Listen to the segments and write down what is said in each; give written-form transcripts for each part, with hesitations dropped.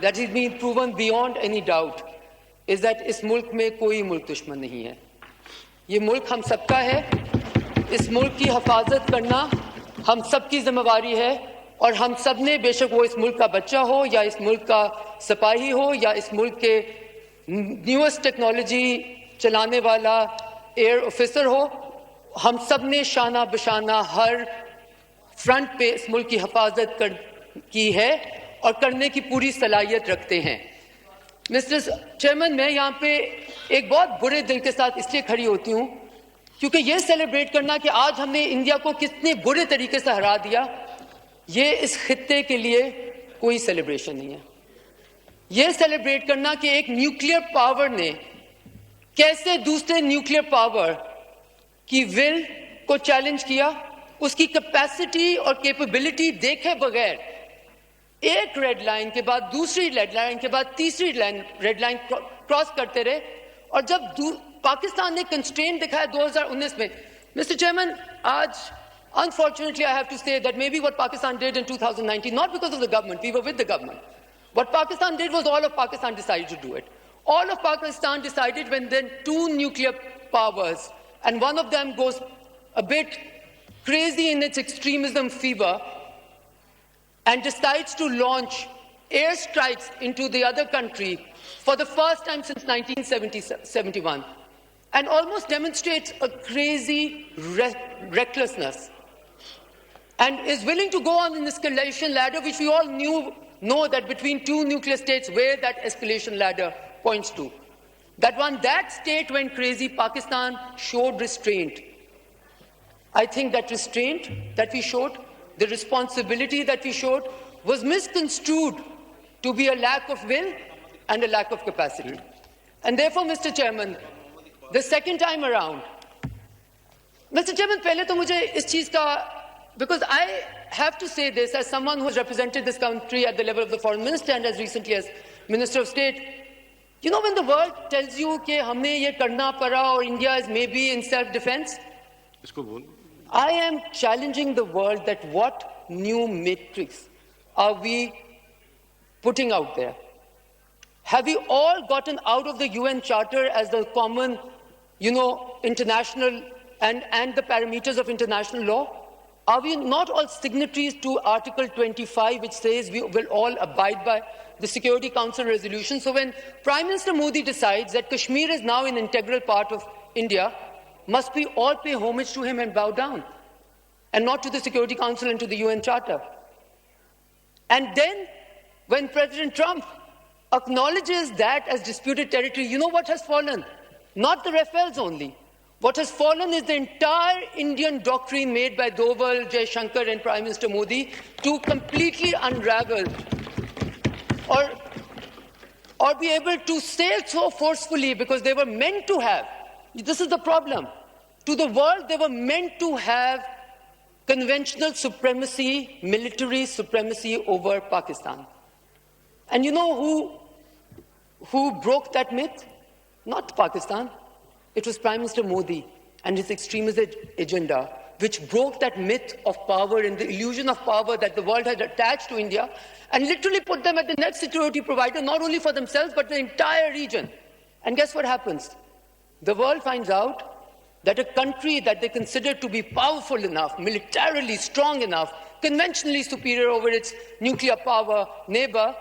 that has been proven beyond any doubt is that इस मुल्क में कोई मुल्क दुश्मन नहीं है. ये मुल्क हम सबका है. इस मुल्क की हिफाजत करना हम सबकी जिम्मेवारी है और हम सब ने, बेशक वो इस मुल्क का बच्चा हो या इस मुल्क का सिपाही हो या इस मुल्क के न्यूएस्ट टेक्नोलॉजी चलाने वाला एयर ऑफिसर हो, हम सब ने शाना बशाना हर फ्रंट पे इस मुल्क की हिफाजत की है और करने की पूरी सलाहियत रखते हैं. मिस्टर चेयरमैन, मैं यहाँ पे एक बहुत बुरे दिल के साथ इसलिए खड़ी होती हूँ क्योंकि ये सेलिब्रेट करना कि आज हमने इंडिया को कितने बुरे तरीके से हरा दिया, ये इस खित्ते के लिए कोई सेलिब्रेशन नहीं है. ये सेलिब्रेट करना कि एक न्यूक्लियर पावर ने कैसे दूसरे न्यूक्लियर पावर की विल को चैलेंज किया, उसकी कैपेसिटी और कैपेबिलिटी देखे बगैर एक रेड लाइन के बाद दूसरी रेड लाइन के बाद तीसरी रेड लाइन क्रॉस करते रहे. और जब पाकिस्तान ने कंस्ट्रेंट दिखाया 2019 में, मिस्टर चेयरमैन, आज unfortunately I have to say that maybe what Pakistan did in 2019, not because of the government, we were with the government, what Pakistan did was all of Pakistan decided to do it. All of Pakistan decided when then two nuclear powers, and one of them goes a bit crazy in its extremism fever and decides to launch airstrikes into the other country for the first time since 1971 and almost demonstrates a crazy recklessness and is willing to go on an escalation ladder, which we all know that between two nuclear states where that escalation ladder points to. That when that state went crazy, Pakistan showed restraint. I think that restraint that we showed, the responsibility that we showed, was misconstrued to be a lack of will and a lack of capacity. And therefore, Mr. Chairman, the second time around, Mr. Chairman, pehle to mujhe is cheez ka, because I have to say this as someone who has represented this country at the level of the foreign minister and as recently as Minister of State. You know, when the world tells you that humne ye karna pada or India is maybe in self-defense, I am challenging the world that what new matrix are we putting out there? Have we all gotten out of the UN Charter as the common, international and the parameters of international law? Are we not all signatories to Article 25, which says we will all abide by the Security Council resolution? So when Prime Minister Modi decides that Kashmir is now an integral part of India, must we all pay homage to him and bow down, and not to the Security Council and to the UN Charter? And then, when President Trump acknowledges that as disputed territory, you know what has fallen? Not the Rafales only. What has fallen is the entire Indian doctrine made by Doval, Jaishankar and Prime Minister Modi to completely unravel or be able to say so forcefully because they were meant to have. This is the problem. To the world, they were meant to have conventional supremacy, military supremacy over Pakistan. And you know who broke that myth? Not Pakistan. It was Prime Minister Modi and his extremist agenda, which broke that myth of power and the illusion of power that the world had attached to India and literally put them at the next security provider, not only for themselves, but the entire region. And guess what happens? The world finds out that a country that they consider to be powerful enough, militarily strong enough, conventionally superior over its nuclear power neighbor,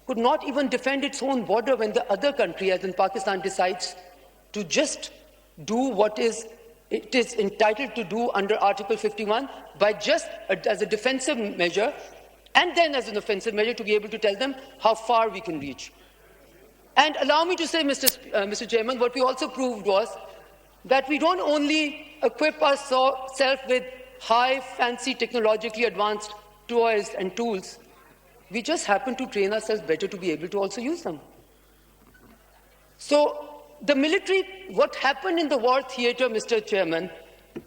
could not even defend its own border when the other country, as in Pakistan, decides to just do what it is entitled to do under Article 51 by just as a defensive measure and then as an offensive measure to be able to tell them how far we can reach. And allow me to say, Mr. Chairman, what we also proved was that we don't only equip ourselves with high, fancy, technologically advanced toys and tools, we just happen to train ourselves better to be able to also use them. So the military, what happened in the war theatre, Mr. Chairman,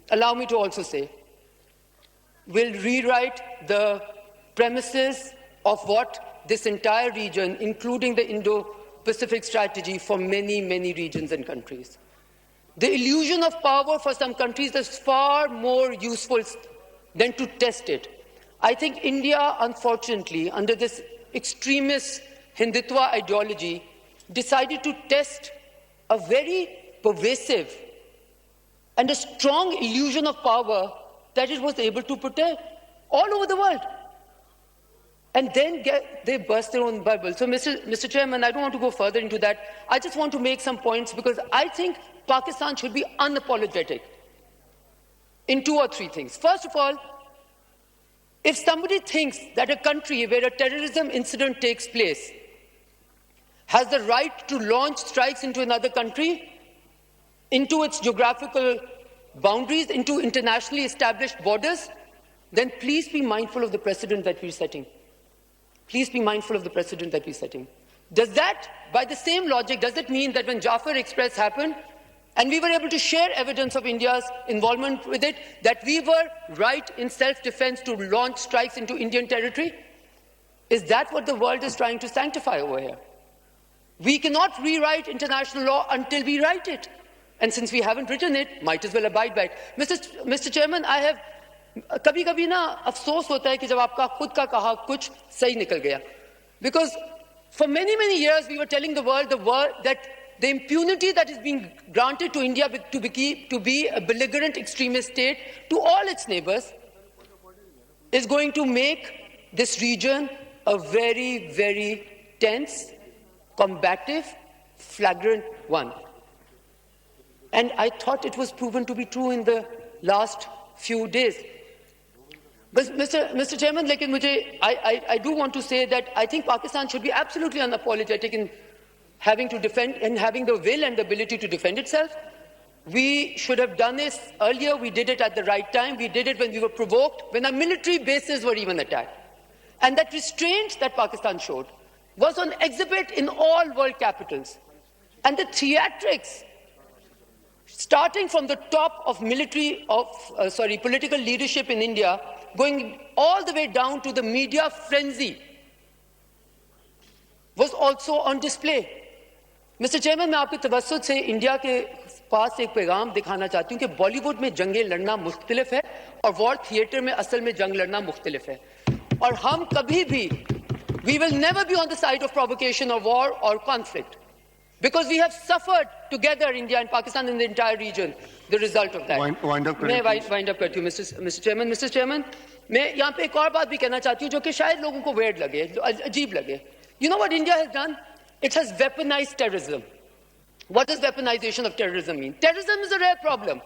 allow me to also say, will rewrite the premises of what this entire region, including the Indo-Pacific strategy for many, many regions and countries. The illusion of power for some countries is far more useful than to test it. I think India, unfortunately, under this extremist Hindutva ideology decided to test a very pervasive and a strong illusion of power that it was able to protect all over the world. And then they burst their own bubble. So, Mr. Chairman, I don't want to go further into that. I just want to make some points because I think Pakistan should be unapologetic in 2 or 3 things. First of all, if somebody thinks that a country where a terrorism incident takes place has the right to launch strikes into another country, into its geographical boundaries, into internationally established borders, then please be mindful of the precedent that we're setting. Please be mindful of the precedent that we're setting. Does that, by the same logic, does it mean that when Jafar Express happened, and we were able to share evidence of India's involvement with it, that we were right in self-defense to launch strikes into Indian territory? Is that what the world is trying to sanctify over here? We cannot rewrite international law until we write it. And since we haven't written it, might as well abide by it. Mr. Chairman, I have कभी-कभी ना अफसोस होता है कि जब आपका खुद का कहा कुछ सही निकल गया. Because for many years we were telling the world that the impunity that is being granted to India to be a belligerent extremist state to all its neighbors is going to make this region a very tense, combative, flagrant one. And I thought it was proven to be true in the last few days. But Mr. Chairman, I do want to say that I think Pakistan should be absolutely unapologetic in having to defend and having the will and the ability to defend itself. We should have done this earlier. We did it at the right time. We did it when we were provoked, when our military bases were even attacked. And that restraint that Pakistan showed was on exhibit in all world capitals. And the theatrics, starting from the top of political leadership in India, going all the way down to the media frenzy, was also on display. Mr. Chairman, मैं आपके तवज्जुह से India के पास एक पैगाम दिखाना चाहती हूँ कि बॉलीवुड में जंगें लड़ना मुख्तलिफ है और वॉर थिएटर में असल में जंग लड़ना मुख्तलिफ है. और हम कभी भी, we will never be on the side of provocation or war or conflict. Because we have suffered together, India and Pakistan, in the entire region, the result of that. Wind up, मैं wind up करती हूँ, Mr. Chairman. Mr. Chairman, मैं यहाँ पे एक और बात भी कहना चाहती हूँ जो कि शायद लोगों को weird लगे, अजीब लगे. You know what India has done? It has weaponized terrorism. What does weaponization of terrorism mean? Terrorism is a rare problem.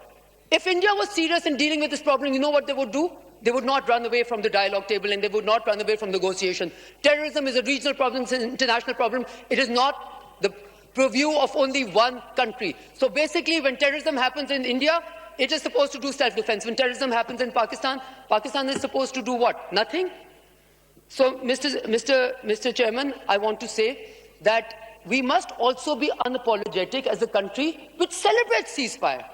If India was serious in dealing with this problem, you know what they would do? They would not run away from the dialogue table and they would not run away from negotiation. Terrorism is a regional problem, it's an international problem. It is not the purview of only one country. So basically, when terrorism happens in India, it is supposed to do self-defense. When terrorism happens in Pakistan, Pakistan is supposed to do what? Nothing? So, Mr. Chairman, I want to say that we must also be unapologetic as a country which celebrates ceasefire.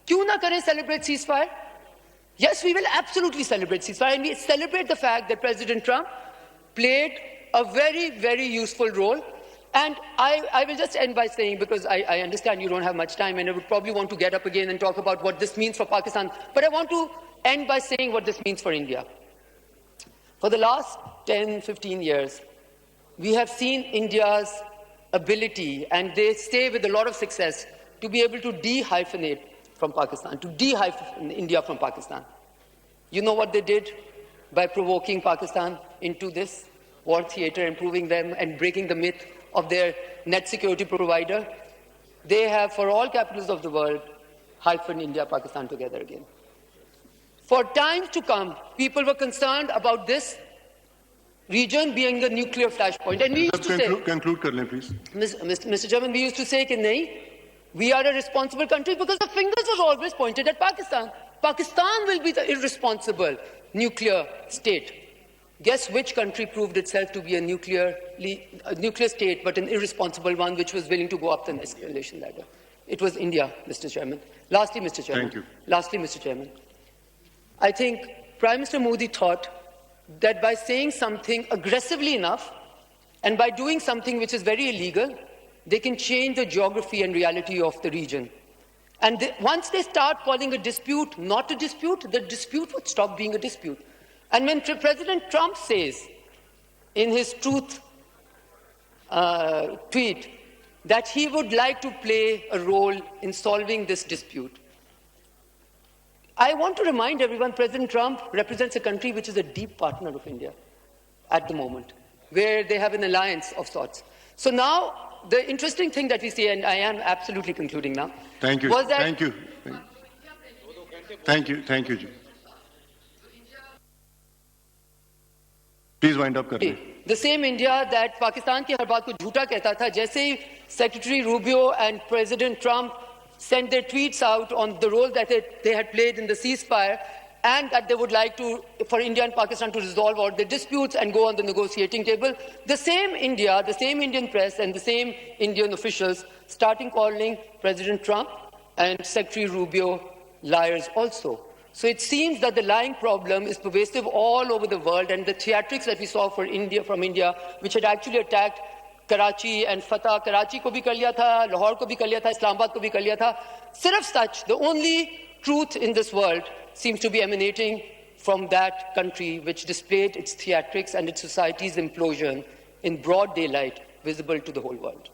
Kyun na kare celebrate ceasefire? Yes, we will absolutely celebrate ceasefire, and we celebrate the fact that President Trump played a very useful role. And I will just end by saying, because I understand you don't have much time and I would probably want to get up again and talk about what this means for Pakistan, but I want to end by saying what this means for India. For the last 10, 15 years, we have seen India's ability, and they say with a lot of success, to be able to de-hyphenate from Pakistan, to de-hyphen India from Pakistan. You know what they did by provoking Pakistan into this war theater, improving them and breaking the myth of their net security provider? They have, for all capitals of the world, hyphened India, Pakistan together again. For times to come, people were concerned about this region being a nuclear flashpoint. And we used to say... Conclude, please. Mr. Chairman, we used to say that nahi, we are a responsible country because the fingers were always pointed at Pakistan. Pakistan will be the irresponsible nuclear state. Guess which country proved itself to be a nuclear state, but an irresponsible one, which was willing to go up the escalation ladder? It was India, Mr. Chairman. Lastly, Mr. Chairman. Thank you. Lastly, Mr. Chairman. I think Prime Minister Modi thought that by saying something aggressively enough and by doing something which is very illegal, they can change the geography and reality of the region. And once they start calling a dispute not a dispute, the dispute would stop being a dispute. And when President Trump says in his truth tweet that he would like to play a role in solving this dispute. I want to remind everyone, President Trump represents a country which is a deep partner of India at the moment, where they have an alliance of sorts. So now, the interesting thing that we see, and I am absolutely concluding now, Thank you. was that... Thank you. Thank you. Thank you, ji. Please wind up, Karne. The same India that Pakistan ki har baat ko jhoota kehta tha, jaise hi Secretary Rubio and President Trump sent their tweets out on the role that they had played in the ceasefire, and that they would like for India and Pakistan to resolve all the disputes and go on the negotiating table. The same India, the same Indian press and the same Indian officials starting calling President Trump and Secretary Rubio liars also. So it seems that the lying problem is pervasive all over the world, and the theatrics that we saw from India, which had actually attacked Karachi and Fatah, Karachi ko bhi kar liya tha, Lahore ko bhi kar liya tha, Islamabad ko bhi kar liya tha. Sirf such, the only truth in this world seems to be emanating from that country which displayed its theatrics and its society's implosion in broad daylight, visible to the whole world.